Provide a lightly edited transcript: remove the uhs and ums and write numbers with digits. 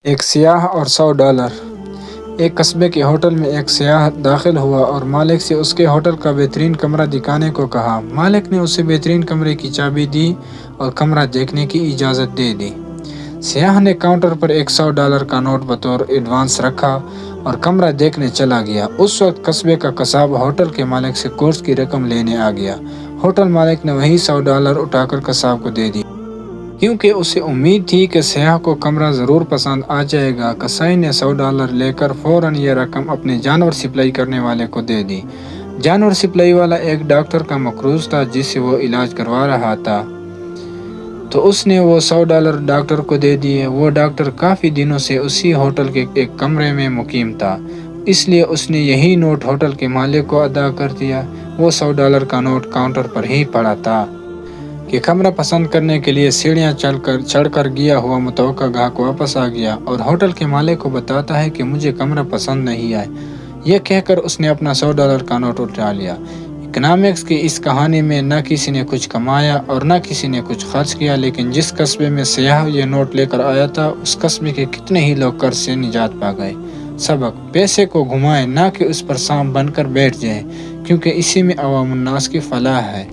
ایک سیاح اور $100۔ ایک قصبے کے ہوٹل میں ایک سیاح داخل ہوا اور مالک سے اس کے ہوٹل کا بہترین کمرہ دکھانے کو کہا۔ مالک نے اسے بہترین کمرے کی چابی دی اور کمرہ دیکھنے کی اجازت دے دی۔ سیاح نے کاؤنٹر پر ایک $100 کا نوٹ بطور ایڈوانس رکھا اور کمرہ دیکھنے چلا گیا۔ اس وقت قصبے کا قصاب ہوٹل کے مالک سے قرض کی رقم لینے آ گیا۔ ہوٹل مالک نے وہی $100 اٹھا کر قصاب کو دے دیا۔ کیونکہ اسے امید تھی کہ سیاح کو کمرہ ضرور پسند آ جائے گا، قصائی نے $100 لے کر فوراً یہ رقم اپنے جانور سپلائی کرنے والے کو دے دی۔ جانور سپلائی والا ایک ڈاکٹر کا مقروض تھا جس سے وہ علاج کروا رہا تھا، تو اس نے وہ $100 ڈاکٹر کو دے دیے۔ وہ ڈاکٹر کافی دنوں سے اسی ہوٹل کے ایک کمرے میں مقیم تھا، اس لیے اس نے یہی نوٹ ہوٹل کے مالک کو ادا کر دیا۔ وہ $100 کا نوٹ کاؤنٹر پر ہی پڑا تھا کہ کمرہ پسند کرنے کے لیے سیڑھیاں چڑھ کر گیا ہوا متوقع گاہک واپس آ گیا اور ہوٹل کے مالک کو بتاتا ہے کہ مجھے کمرہ پسند نہیں آیا۔ یہ کہہ کر اس نے اپنا $100 کا نوٹ اٹھا لیا۔ اکنامکس کی اس کہانی میں نہ کسی نے کچھ کمایا اور نہ کسی نے کچھ خرچ کیا، لیکن جس قصبے میں سیاح یہ نوٹ لے کر آیا تھا اس قصبے کے کتنے ہی لوگ قرض سے نجات پا گئے۔ سبق: پیسے کو گھمائیں، نہ کہ اس پر سانپ بن کر بیٹھ جائیں، کیونکہ اسی میں عوام الناس کی فلاح ہے۔